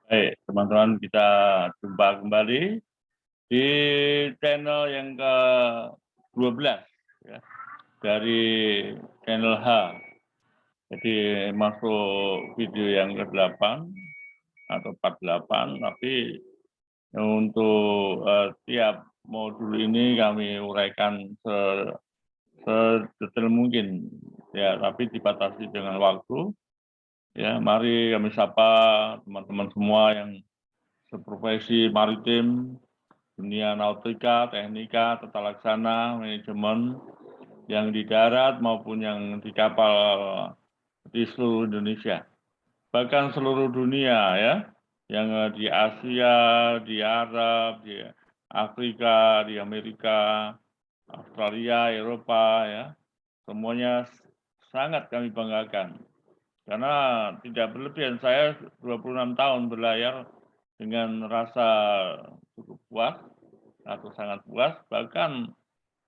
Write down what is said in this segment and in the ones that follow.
Baik, teman-teman, kita jumpa kembali di channel yang ke-12 ya, dari channel H. Jadi masuk video yang ke-8 atau 48, tapi untuk tiap modul ini kami uraikan sedetail mungkin ya, tapi dibatasi dengan waktu. Ya, mari kami sapa teman-teman semua yang seprofesi maritim, dunia nautika, teknika, tata laksana, manajemen, yang di darat maupun yang di kapal di seluruh Indonesia. Bahkan seluruh dunia ya, yang di Asia, di Arab, di Afrika, di Amerika, Australia, Eropa ya, semuanya sangat kami banggakan. Karena tidak berlebihan, saya 26 tahun berlayar dengan rasa cukup puas atau sangat puas, bahkan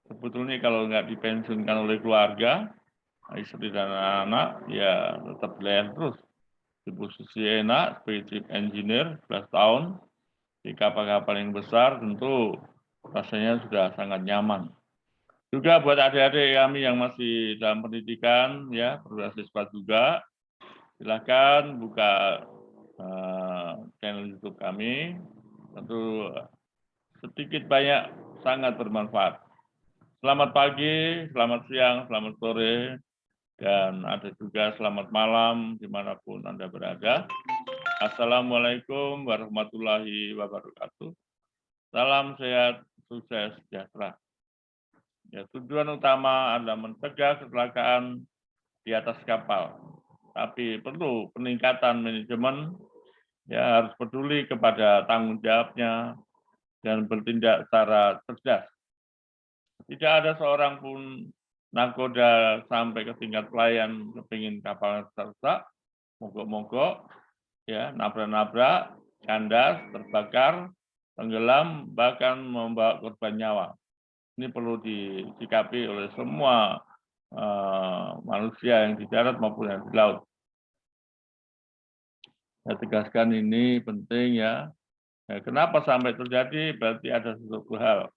sebetulnya kalau nggak dipensiunkan oleh keluarga, istri dan anak, ya tetap berlayar terus. Di posisi enak, sebagai chief engineer, 11 tahun, di kapal-kapal yang besar, tentu rasanya sudah sangat nyaman. Juga buat adik-adik kami yang masih dalam pendidikan, ya, beasiswa juga, silakan buka channel YouTube kami. Tentu sedikit banyak sangat bermanfaat. Selamat pagi, selamat siang, selamat sore, dan ada juga selamat malam dimanapun Anda berada. Assalamualaikum warahmatullahi wabarakatuh. Salam sehat, sukses, sejahtera. Ya, tujuan utama adalah mencegah kecelakaan di atas kapal. Tapi perlu peningkatan manajemen, ya harus peduli kepada tanggung jawabnya dan bertindak secara cerdas. Tidak ada seorang pun nakoda sampai ke tingkat pelayan kepingin kapal rusak, mogok-mogok, ya nabrak-nabrak, kandas, terbakar, tenggelam, bahkan membawa korban nyawa. Ini perlu disikapi oleh semua manusia yang di darat maupun yang di laut. Saya tegaskan ini penting ya. Kenapa sampai terjadi? Berarti ada sesuatu hal.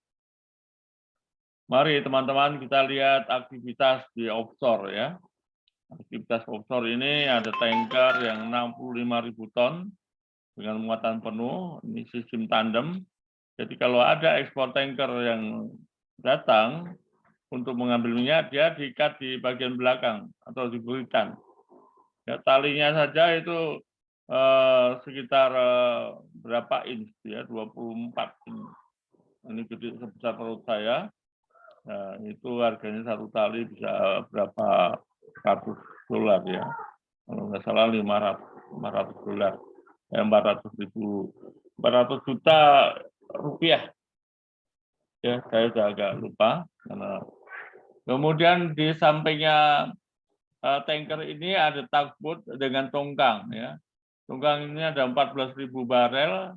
Mari teman-teman kita lihat aktivitas di offshore ya. Aktivitas offshore ini ada tanker yang 65.000 ton dengan muatan penuh, ini sistem tandem. Jadi kalau ada ekspor tanker yang datang untuk mengambil minyak, dia diikat di bagian belakang atau di buritan. Ya, talinya saja itu sekitar berapa inch ya, 24 inch. Ini gede sebesar perut saya. Nah, itu harganya satu tali bisa berapa ratus dolar ya. Kalau nggak salah 500 dolar. 400 juta rupiah. Ya, saya sudah agak lupa. Kemudian di sampingnya tanker ini ada tugboat dengan tongkang ya. Tongkang ini ada 14.000 barel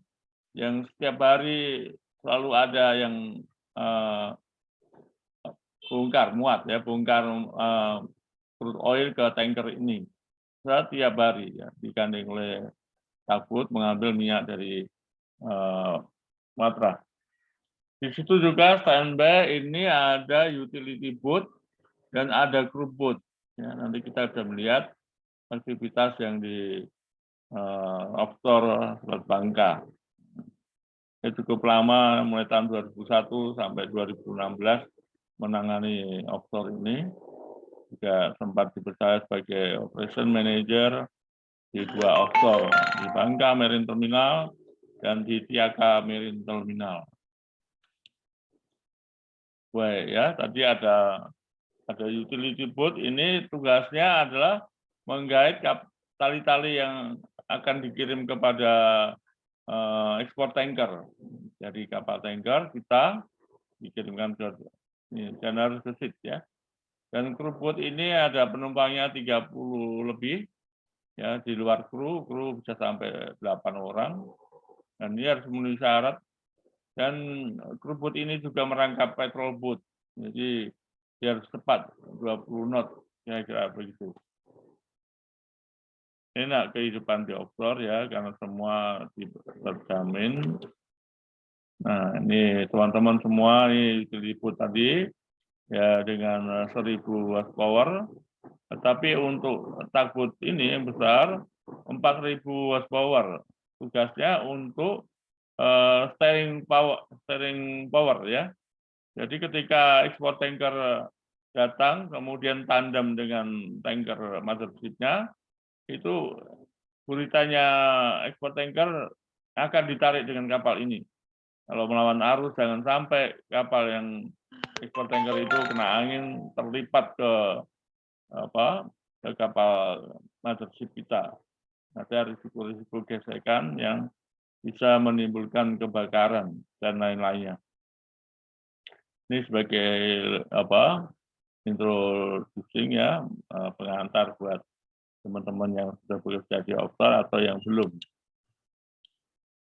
yang setiap hari selalu ada yang bongkar muat ya, bongkar crude oil ke tanker ini. Setiap hari ya, digandeng oleh tugboat mengambil minyak dari Sumatera. Di situ juga standby ini ada utility boat dan ada crew boat. Ya, nanti kita akan melihat aktivitas yang di offshore Selat Bangka. Ya, cukup lama, mulai tahun 2001 sampai 2016 menangani offshore ini. Juga sempat dipercaya sebagai operation manager di 2 offshore, di Bangka Marine Terminal dan di Tiaka Marine Terminal. Baik ya, tadi ada utility boat, ini tugasnya adalah menggait tali-tali yang akan dikirim kepada ekspor tanker. Dari kapal tanker kita dikirimkan ke General Visit ya. Dan kru boat ini ada penumpangnya 30 lebih. Ya, di luar kru bisa sampai 8 orang. Dan ini harus memenuhi syarat. Dan kru boat ini juga merangkap patrol boat. Jadi dia harus cepat, 20 knot, kira-kira begitu. enak kehidupan di offshore ya, karena semua terjamin. Nah, ini teman-teman semua ini diliput tadi ya dengan 1000 horsepower. Tetapi untuk tugboat ini yang besar 4000 horsepower. Tugasnya untuk steering power ya. Jadi ketika ekspor tanker datang kemudian tandem dengan tanker mothership-nya, itu buritanya ekspor tanker akan ditarik dengan kapal ini. Kalau melawan arus jangan sampai kapal yang ekspor tanker itu kena angin terlipat ke kapal mothership kita. Ada risiko-risiko gesekan yang bisa menimbulkan kebakaran dan lain-lainnya. Ini sebagai introducing ya, pengantar buat teman-teman yang sudah bekerja di offshore atau yang belum.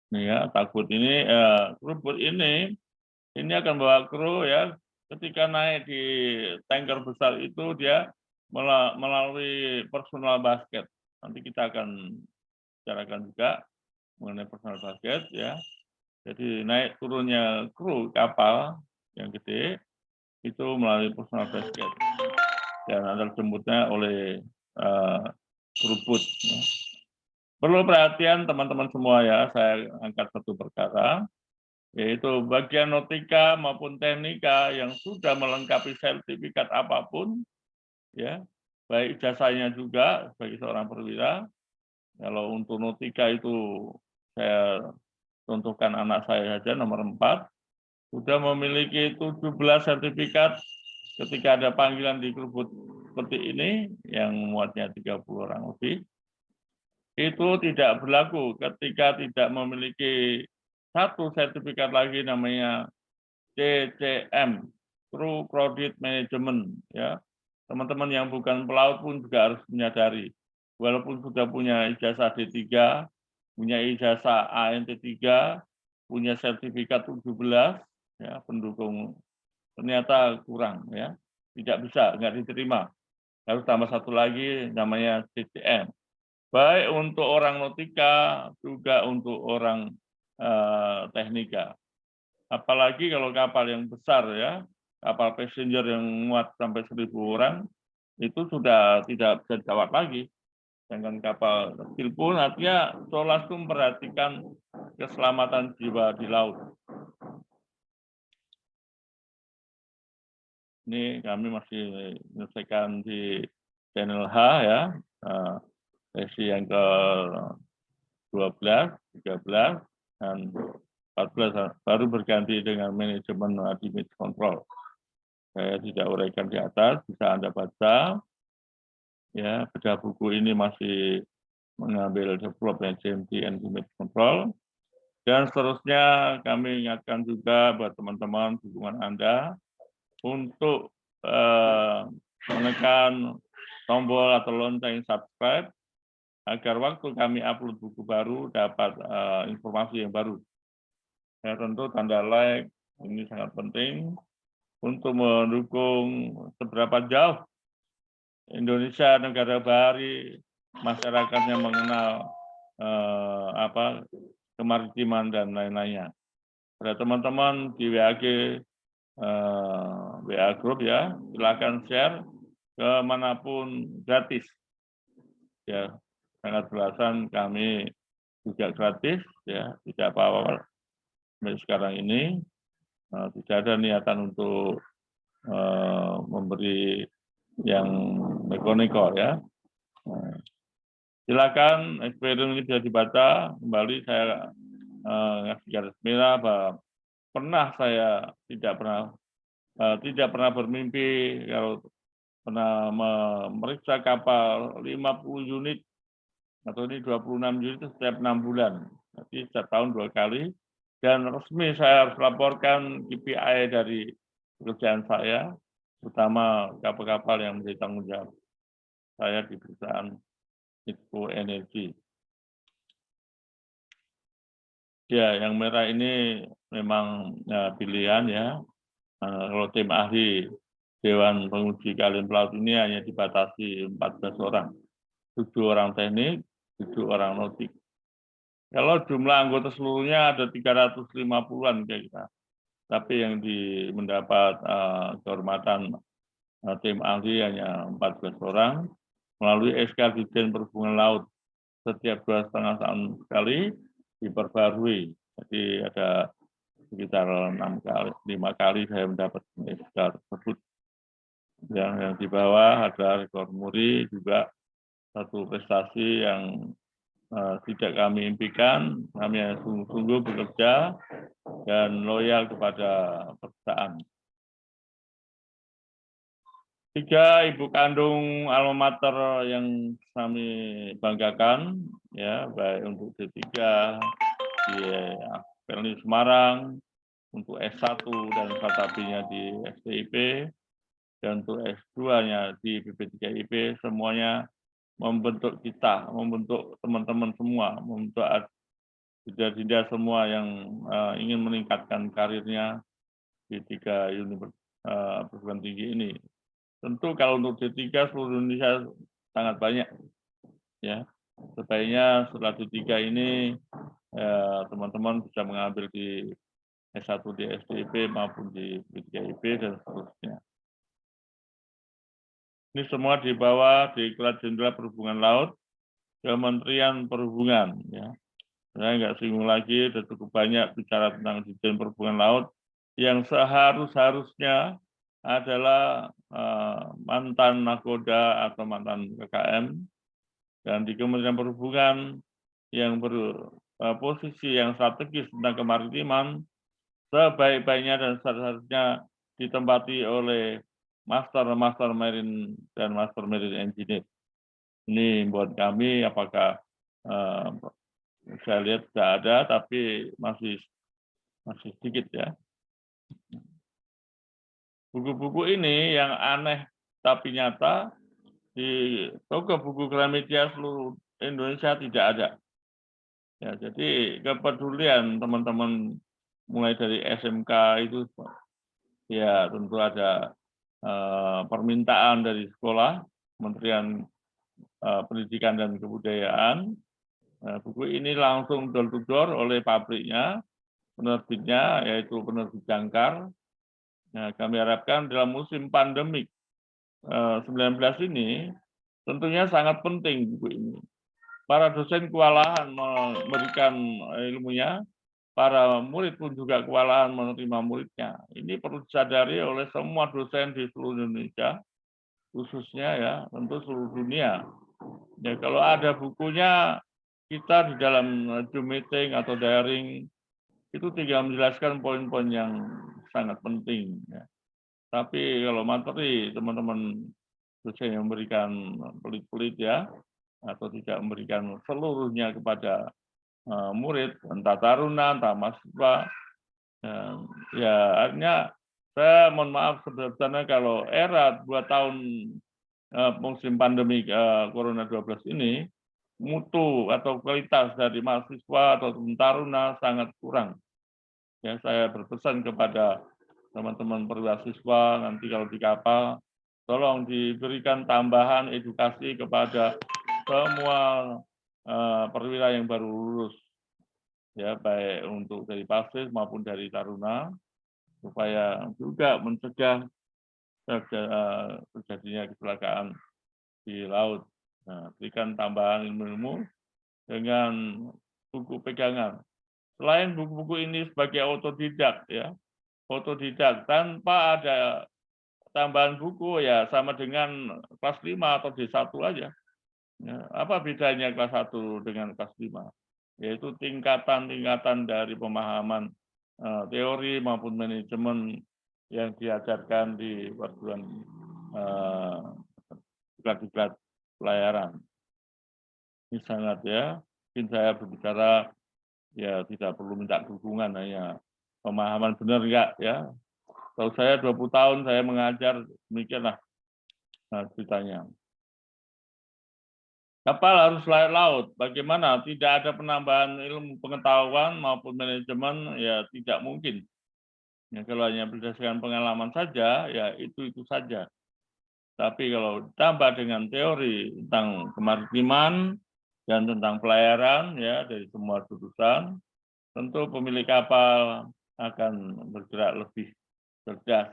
Ini ya, tugboat ini, crewboat ini akan bawa kru ya, ketika naik di tanker besar itu dia melalui personal basket. Nanti kita akan bicarakan juga mengenai personal basket ya. Jadi naik turunnya kru kapal yang gede itu melalui personal basket dan antar jemputnya oleh crewboat. Perlu perhatian teman-teman semua ya, saya angkat satu perkara, yaitu bagian nautika maupun teknika yang sudah melengkapi sertifikat apapun, ya, baik ijazahnya juga sebagai seorang perwira. Kalau untuk nautika itu saya contohkan anak saya saja nomor 4, sudah memiliki 17 sertifikat ketika ada panggilan di crewboat seperti ini yang muatnya 30 orang lebih. Itu tidak berlaku ketika tidak memiliki satu sertifikat lagi namanya CCM, Crew Credit Management ya. Teman-teman yang bukan pelaut pun juga harus menyadari, walaupun sudah punya ijazah D3, punya ijazah ANT3, punya sertifikat 17 ya, pendukung, ternyata kurang ya. Tidak bisa, nggak diterima. Harus tambah satu lagi namanya CCM. Baik untuk orang nautika juga untuk orang teknika. Apalagi kalau kapal yang besar ya, kapal passenger yang muat sampai 1000 orang, itu sudah tidak bisa ditawar lagi. Sedangkan kapal kecil pun artinya Solas itu memperhatikan keselamatan jiwa di laut. Ini kami masih menyelesaikan di channel H ya, sesi yang ke-12, 13, dan 14 baru berganti dengan manajemen damage control. Saya tidak uraikan di atas, bisa Anda baca. Ya, bedah buku ini masih mengambil development GMT and damage control. Dan seterusnya kami ingatkan juga buat teman-teman dukungan Anda untuk menekan tombol atau lonceng subscribe agar waktu kami upload buku baru dapat informasi yang baru. Ya, tentu tanda like ini sangat penting untuk mendukung seberapa jauh Indonesia negara bahari masyarakatnya mengenal kemaritiman dan lain-lainnya. Pada teman-teman di WAG WA Group ya, silakan share kemanapun gratis. Ya, sangat belasan kami juga gratis ya, tidak apa-apa. Sekarang ini tidak ada niatan untuk memberi yang neko-neko ya. Silakan eksperimen ini bisa dibaca kembali. Saya ngasih garis merah bahwa pernah saya tidak pernah bermimpi kalau pernah memeriksa kapal 50 unit atau ini 26 unit setiap 6 bulan. Jadi setiap tahun 2 kali. Dan resmi saya harus laporkan KPI dari pekerjaan saya, terutama kapal-kapal yang menjadi tanggung jawab saya di perusahaan Itpo Energi. Ya, yang merah ini memang pilihan ya. Kalau tim ahli Dewan Penguji Keahlian Pelaut ini hanya dibatasi 14 orang. 7 orang teknik, orang nautik. Kalau jumlah anggota seluruhnya ada 350-an kira-kira. Tapi yang mendapat kehormatan tim ahli hanya 14 orang melalui SK Dirjen Perhubungan Laut setiap 2,5 tahun sekali diperbarui. Jadi ada sekitar 5 kali saya mendapat SK tersebut. Yang di bawah ada rekor muri, juga satu prestasi yang tidak kami impikan. Kami sungguh-sungguh bekerja dan loyal kepada perusahaan. 3 ibu kandung alma mater yang kami banggakan, ya, baik untuk D3 di PLN Semarang, untuk S1 dan Fatabinya di STIP, dan untuk S2-nya di BP3IP, semuanya membentuk kita, membentuk teman-teman semua, membentuk dinda-dinda semua yang ingin meningkatkan karirnya di 3 perguruan tinggi ini. Tentu kalau untuk D3 seluruh Indonesia sangat banyak, ya. Sebaiknya setelah D3 ini teman-teman bisa mengambil di S1 di STIP maupun di BP3IP dan seterusnya. Ini semua di bawah Direktorat Jenderal Perhubungan Laut, Kementerian Perhubungan, ya. Saya nggak singgung lagi, sudah cukup banyak bicara tentang Dirjen Perhubungan Laut yang seharusnya adalah mantan nakoda atau mantan PKM, dan di Kementerian Perhubungan yang berposisi yang strategis tentang kemaritiman sebaik-baiknya dan seharusnya ditempati oleh Master Marine dan Master Marine Engineer. Ini buat kami, apakah saya lihat sudah ada, tapi masih sedikit, ya. Buku-buku ini yang aneh tapi nyata di toko buku Gramedia seluruh Indonesia tidak ada. Ya, jadi kepedulian teman-teman mulai dari SMK itu, ya tentu ada permintaan dari sekolah, Kementerian Pendidikan dan Kebudayaan. Buku ini langsung door to door oleh pabriknya, penerbitnya yaitu penerbit Jangkar. Nah, kami harapkan dalam musim pandemik 19 ini tentunya sangat penting buku ini. Para dosen kewalahan memberikan ilmunya, para murid pun juga kewalahan menerima muridnya. Ini perlu disadari oleh semua dosen di seluruh Indonesia, khususnya ya tentu seluruh dunia. Ya, kalau ada bukunya, kita di dalam Zoom meeting atau daring itu tinggal menjelaskan poin-poin yang sangat penting, ya. Tapi kalau materi teman-teman dosen yang memberikan pelit-pelit, ya, atau tidak memberikan seluruhnya kepada murid, entah taruna, entah mahasiswa, ya artinya saya mohon maaf sebetulnya kalau era 2 tahun musim pandemi Corona 12 ini, mutu atau kualitas dari mahasiswa atau taruna sangat kurang. Ya, saya berpesan kepada teman-teman perwira-siswa nanti kalau di kapal, tolong diberikan tambahan edukasi kepada semua perwira yang baru lulus, ya, baik untuk dari Pasif maupun dari Taruna, supaya juga mencegah terjadinya kecelakaan di laut. Nah, berikan tambahan ilmu-ilmu dengan buku pegangan. Selain buku-buku ini sebagai otodidak, ya, otodidak tanpa ada tambahan buku, ya sama dengan kelas 5 atau D1 aja. Ya, apa bedanya kelas 1 dengan kelas 5? Yaitu tingkatan-tingkatan dari pemahaman teori maupun manajemen yang diajarkan di perguruan diklat-diklat pelayaran. Ini sangat, ya, mungkin saya berbicara ya tidak perlu minta dukungan, hanya pemahaman benar enggak, ya. Kalau saya 20 tahun saya mengajar, demikianlah ceritanya. Kapal harus layak laut. Bagaimana? Tidak ada penambahan ilmu pengetahuan maupun manajemen, ya tidak mungkin. Ya, kalau hanya berdasarkan pengalaman saja, ya itu saja. Tapi kalau ditambah dengan teori tentang kemaritiman, dan tentang pelayaran ya dari semua jurusan. Tentu pemilik kapal akan bergerak lebih cerdas.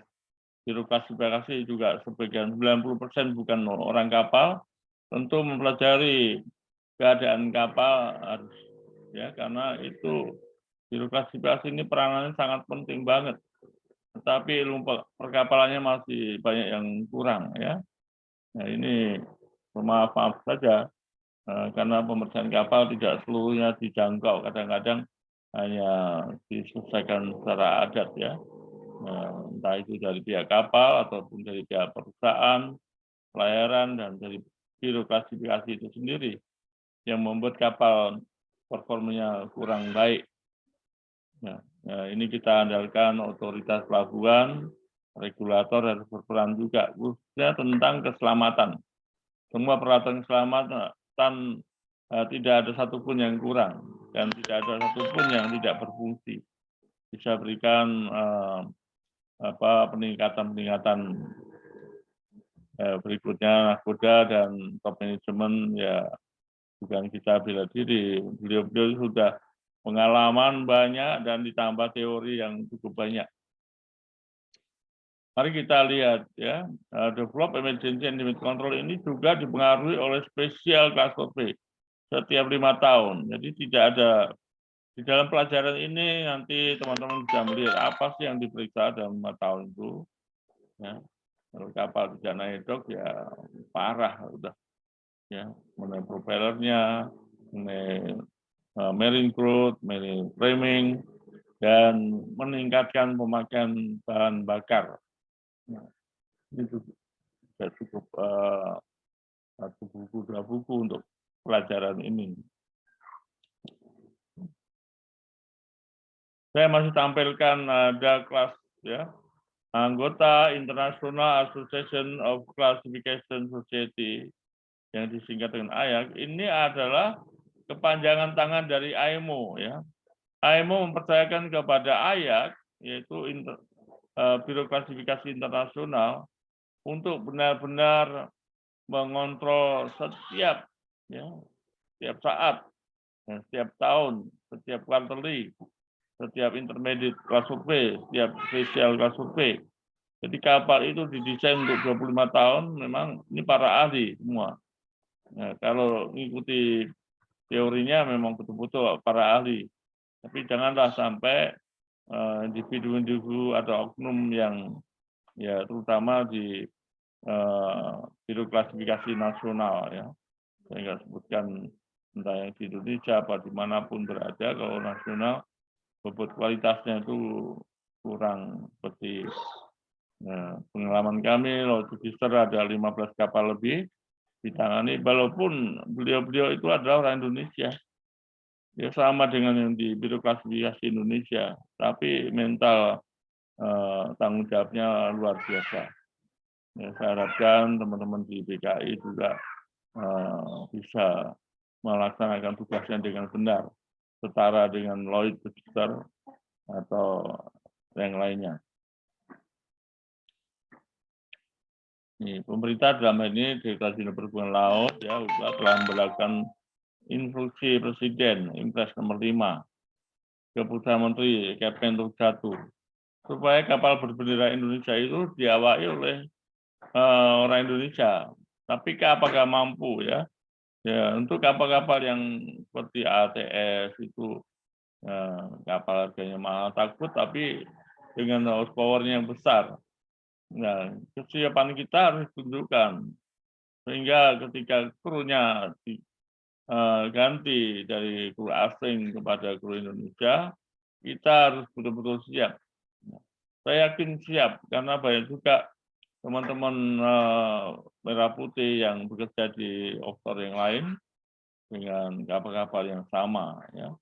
Birokrasi juga sebagian 90% bukan orang kapal, tentu mempelajari keadaan kapal harus ya karena itu birokrasi ini peranannya sangat penting banget. Tetapi ilmu perkapalannya masih banyak yang kurang ya. Nah ini maaf saja karena pemeriksaan kapal tidak seluruhnya dijangkau, kadang-kadang hanya diselesaikan secara adat ya. Entah itu dari pihak kapal ataupun dari pihak perusahaan, pelayaran, dan dari birokrasi itu sendiri yang membuat kapal performanya kurang baik. Nah, ini kita andalkan otoritas pelabuhan, regulator harus berperan juga, khususnya tentang keselamatan. Semua peralatan keselamatan tidak ada satupun yang kurang dan tidak ada satupun yang tidak berfungsi. Bisa berikan peningkatan berikutnya nakoda dan top manajemen ya bukan kita bela diri. Beliau sudah pengalaman banyak dan ditambah teori yang cukup banyak. Mari kita lihat ya, develop emergency and limit control ini juga dipengaruhi oleh special class survey setiap 5 tahun. Jadi tidak ada di dalam pelajaran ini nanti teman-teman bisa melihat apa sih yang diperiksa dalam 5 tahun itu. Ya, kalau kapal tidak naik dok ya parah udah ya mengenai propellernya, mengenai marine crude, marine framing, dan meningkatkan pemakaian bahan bakar. Nah, itu sudah cukup satu buku, 2 buku untuk pelajaran ini. Saya masih tampilkan ada kelas ya, anggota International Association of Classification Society yang disingkat dengan AYAC. Ini adalah kepanjangan tangan dari IMO ya. IMO mempercayakan kepada AYAC yaitu Biro Klasifikasi Internasional untuk benar-benar mengontrol setiap saat, setiap tahun, setiap quarterly, setiap intermediate class survey, setiap special class survey. Jadi kapal itu didesain untuk 25 tahun, memang ini para ahli semua. Nah, kalau mengikuti teorinya memang betul-betul para ahli. Tapi janganlah sampai individu-individu atau oknum yang ya terutama di Biro Klasifikasi Nasional ya. Saya nggak sebutkan entah yang di Indonesia apa dimanapun berada, kalau nasional bobot kualitasnya itu kurang seperti pengalaman kami laut register ada 15 kapal lebih ditangani, walaupun beliau-beliau itu adalah orang Indonesia. Ya sama dengan yang di Biro Klasifikasi Indonesia, tapi mental tanggung jawabnya luar biasa. Ya, saya harapkan teman-teman di BKI juga bisa melaksanakan tugasnya dengan benar, setara dengan Lloyd Register atau yang lainnya. Ini, pemerintah dalam hal ini Direktorat Jenderal Perhubungan Laut ya telah melakukan instruksi Presiden Impres nomor 5 Keputusan Menteri Kapten 1 supaya kapal berbendera Indonesia itu diawaki oleh orang Indonesia. Tapi apakah mampu ya? Ya untuk kapal-kapal yang seperti ATS itu kapal harganya mahal takut, tapi dengan horsepower-nya yang besar. Nah, kesiapan kita harus tunjukkan sehingga ketika krunya ganti dari kru asing kepada kru Indonesia, kita harus betul-betul siap. Saya yakin siap karena banyak juga teman-teman Merah Putih yang bekerja di offshore yang lain dengan kapal-kapal yang sama. Ya.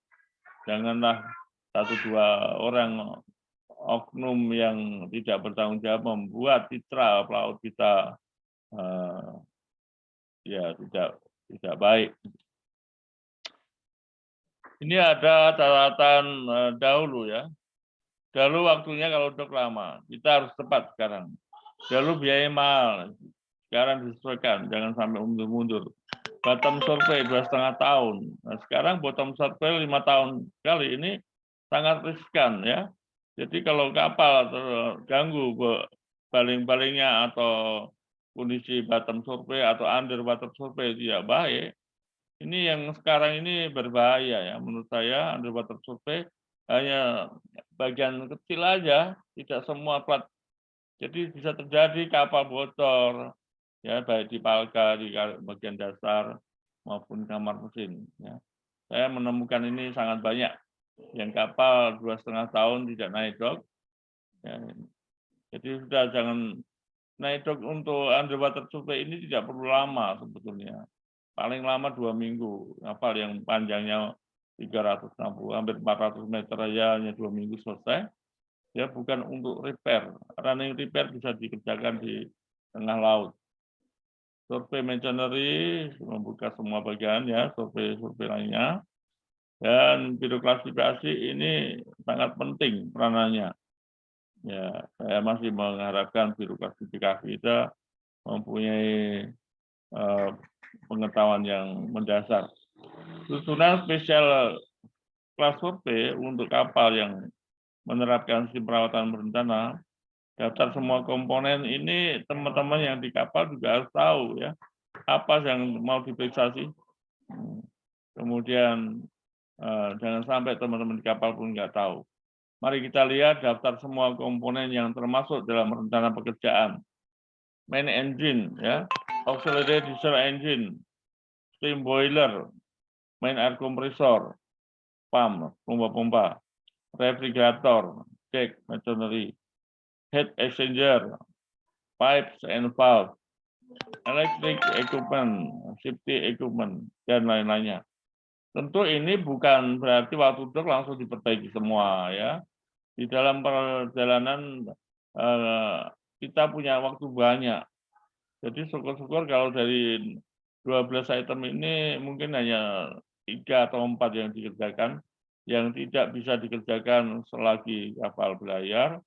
Janganlah 1-2 orang oknum yang tidak bertanggung jawab membuat citra pelaut kita ya tidak baik. Ini ada catatan dahulu ya. Dahulu waktunya kalau dok lama, kita harus tepat sekarang. Dahulu biaya mahal, sekarang disesuaikan, jangan sampai mundur-mundur. bottom survei 2,5 tahun. Nah, sekarang bottom survei 5 tahun sekali, ini sangat riskan ya. Jadi kalau kapal terganggu baling-balingnya atau kondisi bottom survei atau under bottom survei tidak baik, ini yang sekarang ini berbahaya ya. Menurut saya under bottom survei hanya bagian kecil aja, tidak semua plat. Jadi bisa terjadi kapal bocor, ya baik di palka, di bagian dasar maupun kamar mesin. Ya. Saya menemukan ini sangat banyak. Yang kapal 2,5 tahun tidak naik dok. Ya. Jadi sudah jangan naik dok untuk underwater survey ini tidak perlu lama sebetulnya. Paling lama 2 minggu. Kapal yang panjangnya 360, hampir 400 meter aja hanya 2 minggu selesai. Ya bukan untuk repair. Running repair bisa dikerjakan di tengah laut. Survei machinery membuka semua bagian ya, survei lainnya. Dan biro klasifikasi ini sangat penting peranannya. Ya, saya masih mengharapkan biro klasifikasi kita mempunyai pengetahuan yang mendasar. Susunan spesial kelas survei untuk kapal yang menerapkan sistem perawatan berencana, daftar semua komponen ini teman-teman yang di kapal juga harus tahu ya, apa yang mau diperiksa sih. Kemudian jangan sampai teman-teman di kapal pun nggak tahu. Mari kita lihat daftar semua komponen yang termasuk dalam rencana pekerjaan. Main engine, ya, auxiliary diesel engine, steam boiler, main air compressor, pump, pompa-pompa, refrigerator, deck, machinery, heat exchanger, pipes and valve, electric equipment, safety equipment, dan lain-lainnya. Tentu ini bukan berarti waktu dok langsung diperbaiki semua ya. Di dalam perjalanan kita punya waktu banyak. Jadi syukur-syukur kalau dari 12 item ini mungkin hanya 3 atau 4 yang dikerjakan, yang tidak bisa dikerjakan selagi kapal berlayar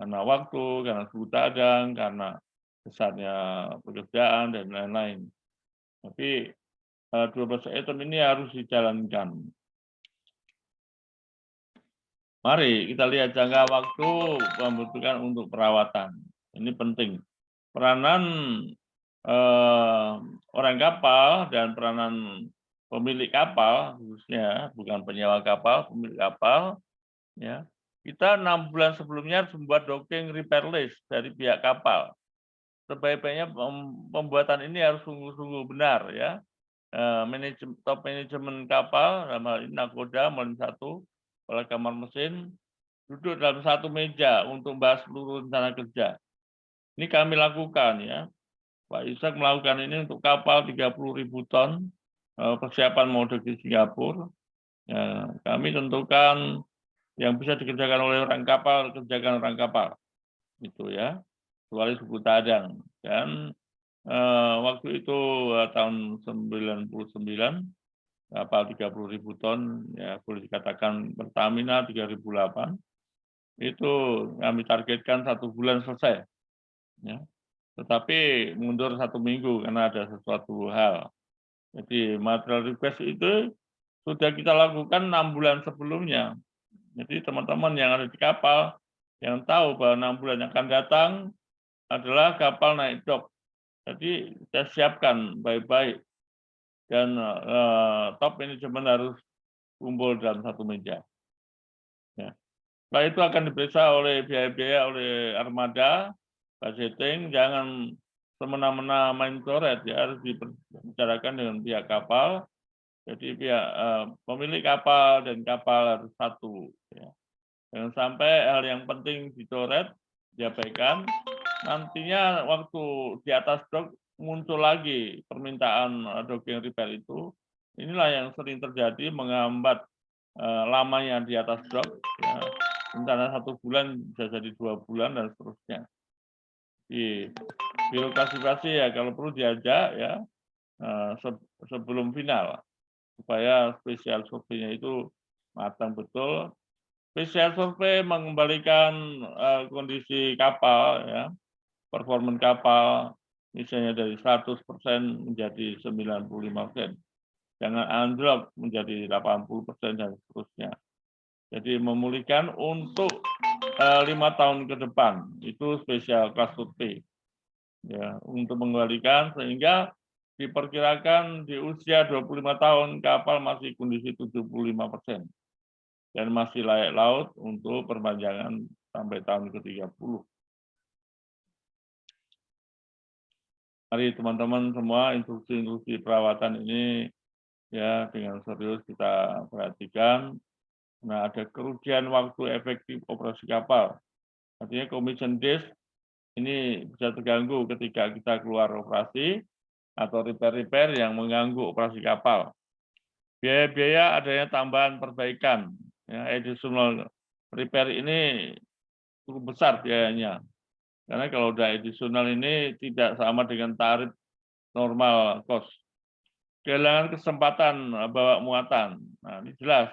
karena waktu, karena suhu cadang, karena besarnya pekerjaan dan lain-lain. Tapi 12 item ini harus dijalankan. Mari kita lihat jangka waktu membutuhkan untuk perawatan. Ini penting. Peranan orang kapal dan peranan pemilik kapal, khususnya bukan penyewa kapal, pemilik kapal, ya. Kita 6 bulan sebelumnya harus membuat docking repair list dari pihak kapal. Sebaik-baiknya pembuatan ini harus sungguh-sungguh benar ya. Top manajemen kapal, dalam hal ini nakoda, Molim 1, kepala kamar mesin, duduk dalam satu meja untuk membahas seluruh rencana kerja. Ini kami lakukan ya. Pak Ishak melakukan ini untuk kapal 30.000 ton, persiapan mau ke Singapura. Ya, kami tentukan yang bisa dikerjakan oleh orang kapal, kerjakan orang kapal. Gitu ya, kecuali suku cadang. Dan waktu itu tahun 99, kapal 30.000 ton, ya boleh dikatakan Pertamina 3008, itu kami targetkan 1 bulan selesai. Ya. Tetapi mundur 1 minggu karena ada sesuatu hal. Jadi material request itu sudah kita lakukan 6 bulan sebelumnya. Jadi teman-teman yang ada di kapal yang tahu bahwa 6 bulan yang akan datang adalah kapal naik dock. Jadi kita siapkan baik-baik dan top manajemen harus kumpul dalam satu meja. Ya. Setelah itu akan diperiksa oleh biaya-biaya oleh armada, budgeting, jangan semena-mena main coret ya, harus dibicarakan dengan pihak kapal. Jadi pihak pemilik kapal dan kapal harus satu. Ya. Jangan sampai hal yang penting dicoret, diabaikan. Nantinya waktu di atas dok muncul lagi permintaan docking repair itu. Inilah yang sering terjadi menghambat lamanya di atas dok. Ya. Rencana 1 bulan bisa jadi 2 bulan dan seterusnya. Di biro klasifikasi ya kalau perlu diajak ya sebelum final supaya spesial surveinya itu matang betul. Spesial survei mengembalikan kondisi kapal ya, performa kapal, misalnya dari 100% menjadi 95%. Jangan anjlok menjadi 80% dan seterusnya. Jadi memulihkan untuk 5 tahun ke depan, itu spesial kelas survei. Ya, untuk mengembalikan sehingga diperkirakan di usia 25 tahun kapal masih kondisi 75% dan masih layak laut untuk perpanjangan sampai tahun ke-30. Mari teman-teman semua instruksi-instruksi perawatan ini ya dengan serius kita perhatikan. Nah, ada kerugian waktu efektif operasi kapal. Artinya commission days ini bisa terganggu ketika kita keluar operasi atau repair-repair yang mengganggu operasi kapal. Biaya-biaya adanya tambahan perbaikan, ya, additional repair ini cukup besar biayanya. Karena kalau udah additional ini tidak sama dengan tarif normal cost. Kehilangan kesempatan bawa muatan. Nah, ini jelas.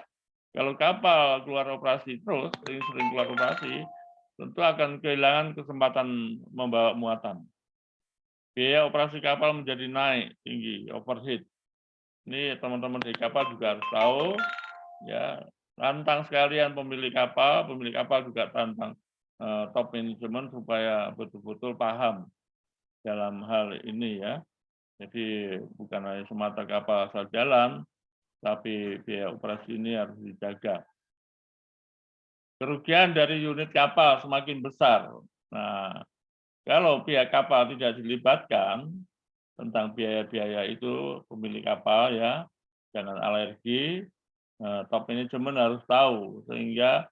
Kalau kapal keluar operasi terus, sering-sering keluar operasi, tentu akan kehilangan kesempatan membawa muatan. Biaya operasi kapal menjadi naik tinggi, overheat. Ini teman-teman di kapal juga harus tahu, ya. Tantang sekalian pemilik kapal juga tantang top manajemen supaya betul-betul paham dalam hal ini ya. Jadi bukan hanya semata kapal asal jalan, tapi biaya operasi ini harus dijaga. Kerugian dari unit kapal semakin besar. Nah, kalau pihak kapal tidak dilibatkan tentang biaya-biaya itu, pemilik kapal ya, jangan alergi, top manajemen harus tahu, sehingga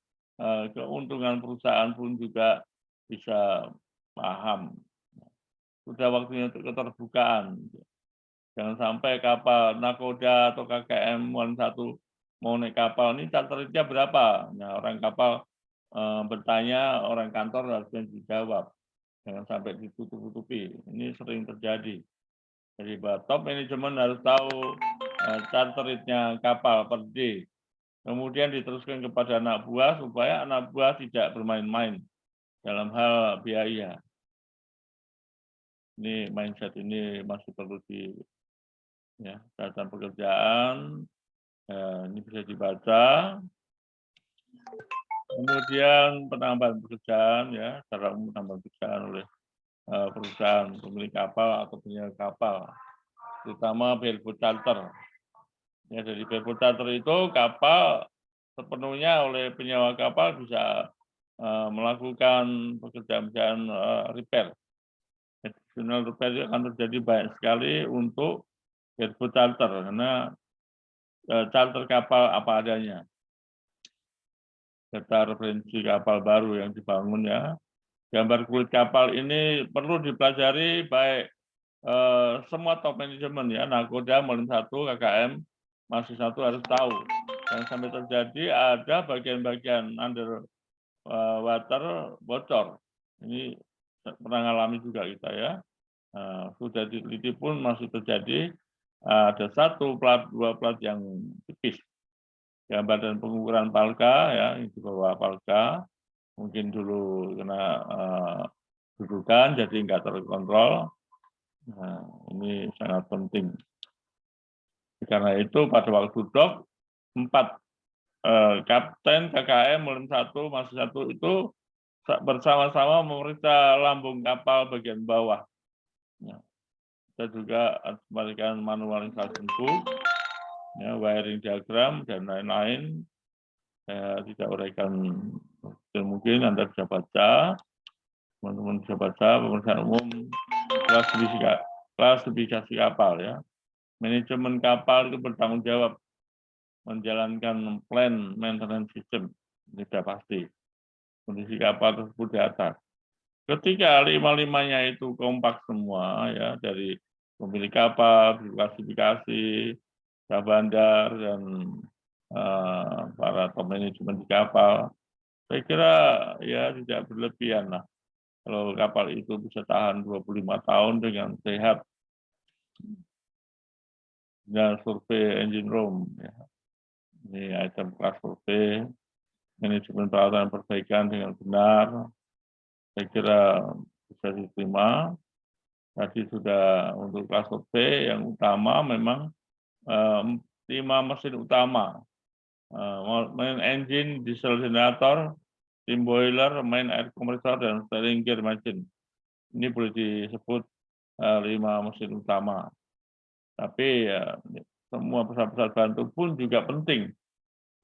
keuntungan perusahaan pun juga bisa paham. Sudah waktunya untuk keterbukaan. Jangan sampai kapal nakoda atau KKM 1 mau naik kapal ini charternya berapa? Nah, orang kapal bertanya, orang kantor harusnya dijawab. Jangan sampai ditutup-tutupi. Ini sering terjadi. Jadi top manajemen harus tahu charter rate-nya kapal per day. Kemudian diteruskan kepada anak buah supaya anak buah tidak bermain-main dalam hal biaya. Ini mindset ini masih perlu ya, catatan pekerjaan, ini bisa dibaca. Kemudian penambahan pekerjaan, ya, secara umum penambahan pekerjaan oleh perusahaan pemilik kapal atau penyewa kapal, terutama bareboat charter. Ya, dari bareboat charter itu kapal sepenuhnya oleh penyewa kapal bisa melakukan pekerjaan-pekerjaan repair. Additional repair itu akan terjadi banyak sekali untuk bareboat charter karena charter kapal apa adanya. Data referensi kapal baru yang dibangun ya. Gambar kulit kapal ini perlu dipelajari baik semua top manajemen ya, nakoda, Molin 1, KKM, masih 1 harus tahu. Dan sampai terjadi ada bagian-bagian under water bocor. Ini pernah ngalami juga kita ya. Sudah diteliti pun masih terjadi ada 1 plat, 2 plat yang tipis. Gambar dan pengukuran palka ya, di bawah palka mungkin dulu kena dudukan jadi nggak terkontrol. Nah, ini sangat penting. Karena itu pada waktu dok 4 kapten KKM Molin 1 masih 1 itu bersama-sama memeriksa lambung kapal bagian bawah. Ya. Kita juga harus memberikan manual instruction book, ya, wiring diagram dan lain-lain. Saya tidak uraikan, mungkin Anda bisa baca, teman-teman bisa baca pemeriksaan umum klasifikasi kapal ya. Manajemen kapal itu bertanggung jawab menjalankan plan maintenance system, tidak pasti kondisi kapal tersebut di atas. Ketika 5-5-nya itu kompak semua ya, dari pemilik kapal, klasifikasi, bandar dan para top manajemen di kapal, saya kira ya tidak berlebihan lah. Kalau kapal itu bisa tahan 25 tahun dengan sehat. Dan survei engine room. Ya. Ini item kelas survei, manajemen perawatan perbaikan dengan benar. Saya kira bisa diterima. Tadi sudah untuk klaster B yang utama memang 5 mesin utama, main engine, diesel generator, steam boiler, main air kompresor, dan steering gear machine. Ini boleh disebut 5 mesin utama. Tapi ya, semua pesawat-pesawat bantu pun juga penting.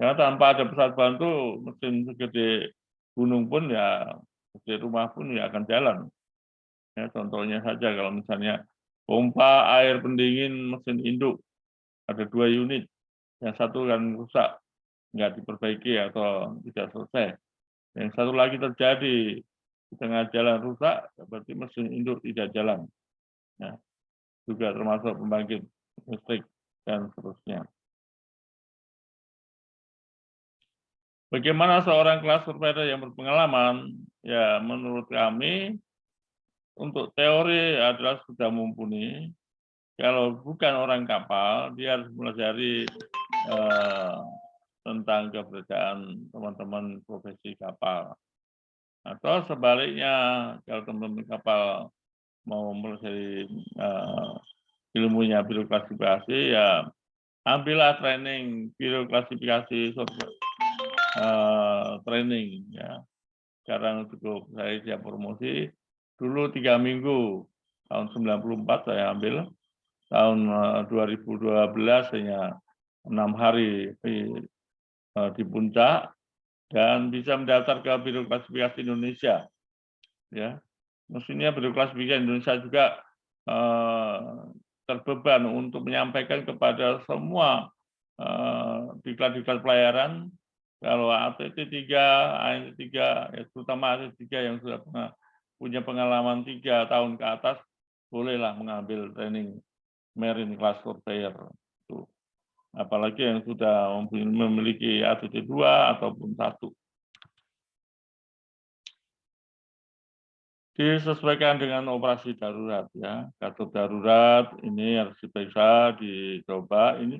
Karena tanpa ada pesawat bantu, mesin segede gunung pun ya, segede rumah pun ya akan jalan. Ya, contohnya saja kalau misalnya pompa air pendingin mesin induk, ada 2 unit, yang satu kan rusak, nggak diperbaiki atau tidak selesai. Yang satu lagi terjadi di tengah jalan rusak, berarti mesin induk tidak jalan. Ya, juga termasuk pembangkit listrik dan seterusnya. Bagaimana seorang kelas surveyor yang berpengalaman? Ya, menurut kami untuk teori adalah sudah mumpuni. Kalau bukan orang kapal, dia harus mempelajari tentang keberadaan teman-teman profesi kapal. Atau sebaliknya, kalau teman-teman kapal mau mempelajari ilmunya bioklasifikasi, ya ambillah training bioklasifikasi training ya. Sekarang cukup saya siap promosi. Dulu 3 minggu, tahun 94 saya ambil, tahun 2012 hanya 6 hari di puncak, dan bisa mendaftar ke Biro Klasifikasi Indonesia. Ya, mestinya Biro Klasifikasi Indonesia juga terbeban untuk menyampaikan kepada semua diklat-diklat pelayaran kalau ATT 3, ANT 3, ya, terutama ATT 3 yang sudah punya pengalaman 3 tahun ke atas, bolehlah mengambil training Marine Class Surveyor. Apalagi yang sudah memiliki ATT 2 ataupun 1. Disesuaikan dengan operasi darurat ya. Kasus darurat ini harus diperiksa, dicoba. Ini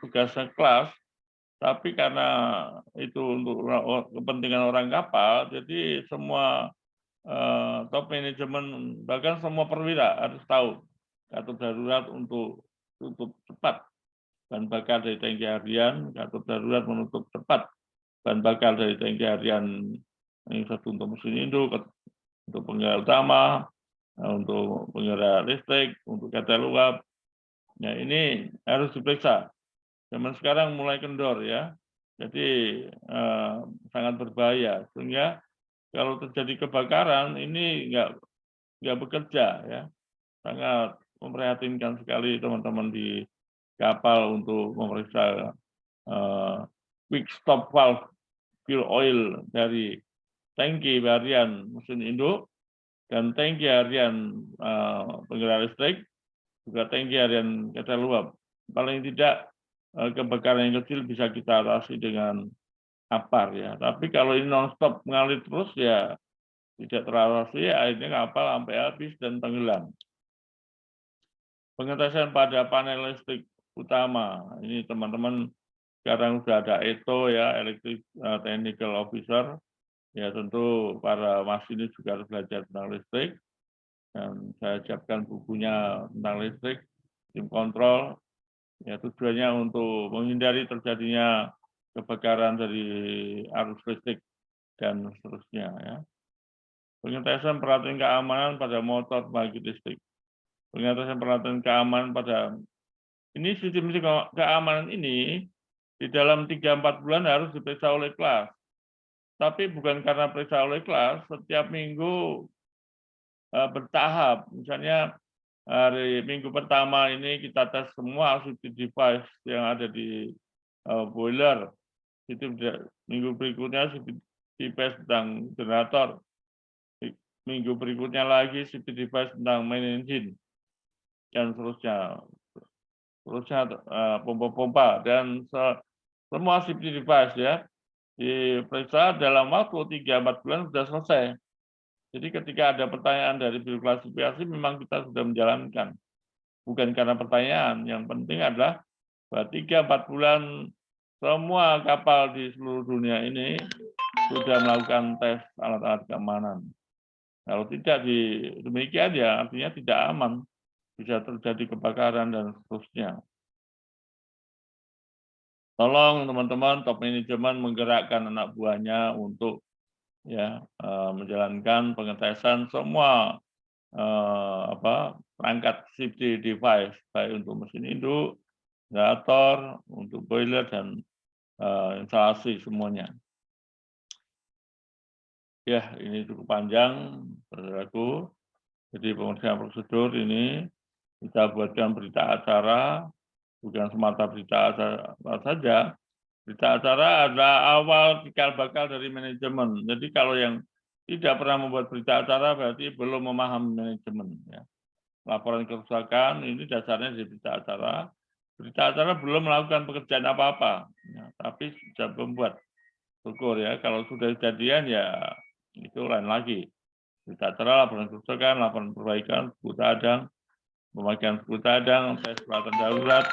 tugasnya kelas, tapi karena itu untuk kepentingan orang kapal, jadi semua top manajemen, bahkan semua perwira harus tahu kasus darurat untuk tutup cepat bahan bakar dari tangki harian, kasus darurat menutup cepat bahan bakar dari tangki harian yang satu untuk mesin induk, untuk penggerak utama, untuk penggerak listrik, untuk ketel uap. Ya, ini harus diperiksa. Zaman sekarang mulai kendor ya, jadi sangat berbahaya. Sehingga kalau terjadi kebakaran ini nggak bekerja ya, sangat memprihatinkan sekali teman-teman di kapal untuk memeriksa quick stop valve fuel oil dari tangki harian mesin induk dan tangki harian penggerak listrik, juga tangki harian ketel uap. Paling tidak kebakaran yang kecil bisa kita atasi dengan APAR ya. Tapi kalau ini non-stop mengalir terus ya tidak teratasi, akhirnya kapal sampai habis dan tenggelam. Pengetesan pada panel listrik utama, ini teman-teman sekarang sudah ada ETO ya, Electric Technical Officer. Ya tentu para masinis juga harus belajar tentang listrik. Dan saya siapkan bukunya tentang listrik, tim kontrol. Ya tujuannya untuk menghindari terjadinya kebakaran dari arus listrik dan seterusnya ya. Pengetesan peralatan keamanan pada motor pembangkit listrik. Pengetesan peralatan keamanan pada ini sistem keamanan ini di dalam 3-4 bulan harus diperiksa oleh kelas. Tapi bukan karena periksa oleh kelas, setiap minggu bertahap. Misalnya hari minggu pertama ini kita tes semua safety device yang ada di boiler. Itu minggu berikutnya safety device tentang generator. Minggu berikutnya lagi safety device tentang main engine dan seterusnya. Pompa-pompa dan semua safety device ya diperiksa dalam waktu 3-4 bulan sudah selesai. Jadi ketika ada pertanyaan dari biro klasifikasi memang kita sudah menjalankan. Bukan karena pertanyaan, yang penting adalah bahwa 3-4 bulan semua kapal di seluruh dunia ini sudah melakukan tes alat-alat keamanan. Kalau tidak demikian ya artinya tidak aman, bisa terjadi kebakaran dan seterusnya. Tolong teman-teman top manajemen menggerakkan anak buahnya untuk menjalankan pengetesan semua perangkat safety device, baik untuk mesin induk, generator, untuk boiler dan instalasi semuanya. Ya, ini cukup panjang, saudaraku. Jadi pemeriksaan prosedur ini kita buatkan berita acara, bukan semata berita acara saja. Berita acara adalah awal cikal bakal dari manajemen. Jadi kalau yang tidak pernah membuat berita acara berarti belum memahami manajemen. Ya. Laporan kerusakan ini dasarnya dari berita acara. Berita acara belum melakukan pekerjaan apa-apa, ya, tapi sudah membuat. Syukur ya, kalau sudah kejadian ya itu lain lagi. Berita acara, laporan kerusakan, laporan perbaikan, buku cadang, pemakaian buku cadang, tes peralatan darurat.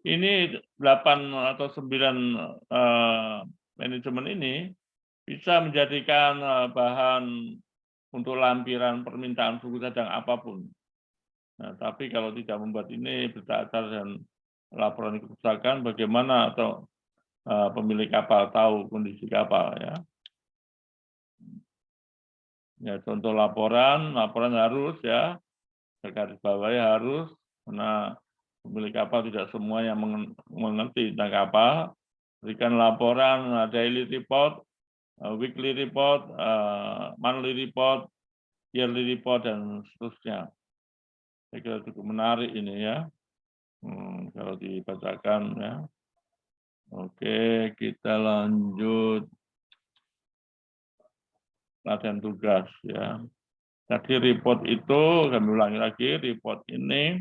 Ini 8 atau 9 manajemen ini bisa menjadikan bahan untuk lampiran permintaan buku cadang apapun. Nah, tapi kalau tidak membuat ini berita acara dan laporan kerusakan, bagaimana atau pemilik kapal tahu kondisi kapal ya? Ya contoh laporan harus ya garis bawahi harus, karena pemilik kapal tidak semua yang mengerti tentang kapal. Berikan laporan daily report, weekly report, monthly report, yearly report dan seterusnya. Saya kira cukup menarik ini ya. Kalau dibacakan ya. Oke, kita lanjut latihan tugas ya. Tadi report itu, kami ulangi lagi, report ini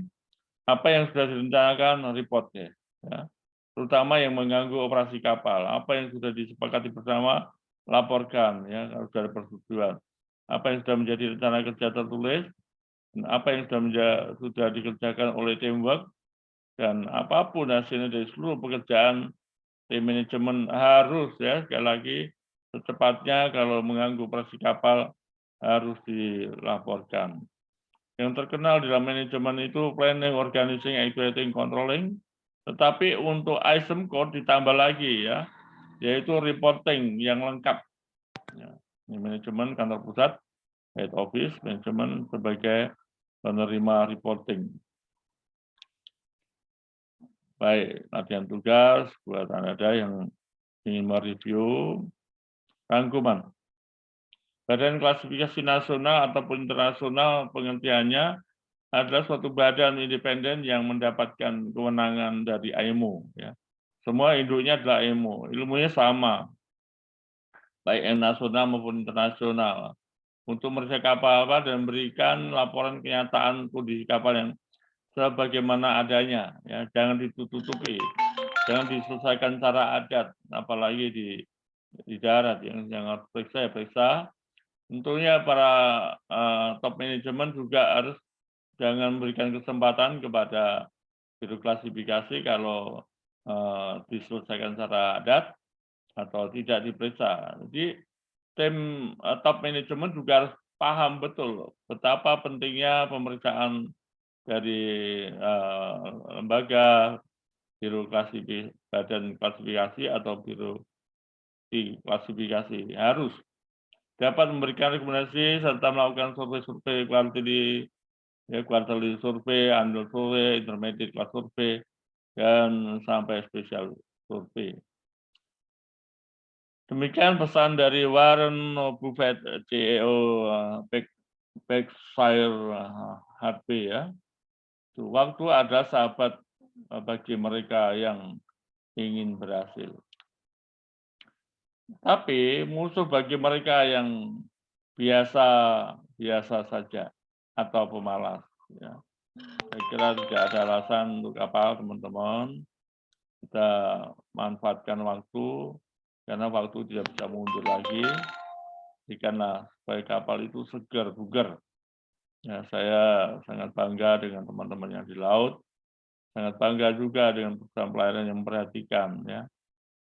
apa yang sudah direncanakan reportnya, ya. Terutama yang mengganggu operasi kapal. Apa yang sudah disepakati bersama laporkan, ya kalau sudah ada persetujuan. Apa yang sudah menjadi rencana kerja tertulis, dan apa yang sudah dikerjakan oleh teamwork, dan apapun hasilnya dari seluruh pekerjaan tim manajemen harus ya sekali lagi secepatnya kalau mengganggu operasi kapal harus dilaporkan. Yang terkenal di dalam manajemen itu planning, organizing, evaluating, controlling. Tetapi untuk item code ditambah lagi ya, yaitu reporting yang lengkap. Ya, ini manajemen kantor pusat, head office, manajemen sebagai penerima reporting. Baik, latihan tugas buat Anda yang ingin mereview rangkuman. Badan klasifikasi nasional ataupun internasional pengertiannya adalah suatu badan independen yang mendapatkan kewenangan dari IMO. Ya. Semua induknya adalah IMO, ilmunya sama, baik yang nasional maupun internasional. Untuk meriksa kapal dan memberikan laporan kenyataan kondisi kapal yang sebagaimana adanya. Ya. Jangan ditutupi, jangan diselesaikan secara adat, apalagi di darat yang harus periksa ya periksa. Tentunya para top manajemen juga harus jangan memberikan kesempatan kepada biro klasifikasi kalau diselesaikan secara adat atau tidak diperiksa. Jadi tim top manajemen juga harus paham betul betapa pentingnya pemeriksaan dari lembaga biro klasifikasi, badan klasifikasi atau biro klasifikasi harus dapat memberikan rekomendasi serta melakukan survei-survei quarterly survei, annual survei, intermediate class survei, dan sampai special survei. Demikian pesan dari Warren Buffett, CEO Berkshire Hathaway ya. Waktu ada sahabat bagi mereka yang ingin berhasil. Tapi musuh bagi mereka yang biasa saja atau pemalas. Ya. Saya kira tidak ada alasan untuk kapal, teman-teman. Kita manfaatkan waktu, karena waktu tidak bisa mundur lagi. Jikalah supaya kapal itu segar, bugar. Ya, saya sangat bangga dengan teman-teman yang di laut. Sangat bangga juga dengan perusahaan pelayanan yang memperhatikan. Ya.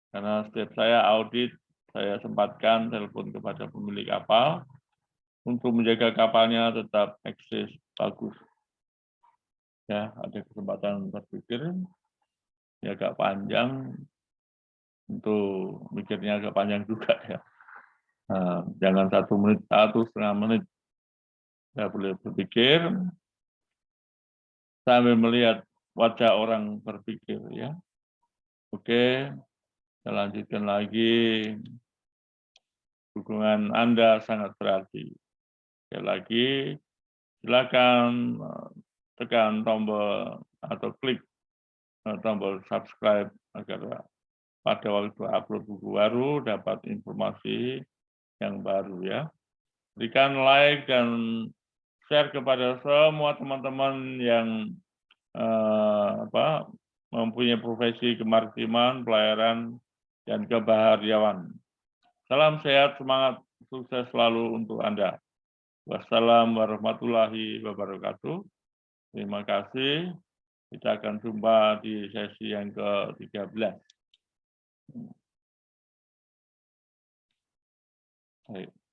Karena setiap saya audit, saya sempatkan telepon kepada pemilik kapal, untuk menjaga kapalnya tetap eksis bagus. Ya, ada kesempatan berpikir, ya agak panjang, untuk mikirnya agak panjang juga ya. Nah, jangan 1 menit, 1,5 menit. Ya boleh berpikir sambil melihat wajah orang berpikir ya. Oke, saya lanjutkan lagi. Dukungan Anda sangat berarti. Sekali lagi, silakan tekan tombol atau klik tombol subscribe agar pada waktu upload buku baru dapat informasi yang baru ya. Berikan like dan share kepada semua teman-teman yang mempunyai profesi kemaritiman, pelayaran, dan kebahariawan. Salam sehat, semangat, sukses selalu untuk Anda. Wassalamualaikum warahmatullahi wabarakatuh. Terima kasih. Kita akan jumpa di sesi yang ke-13. Baik.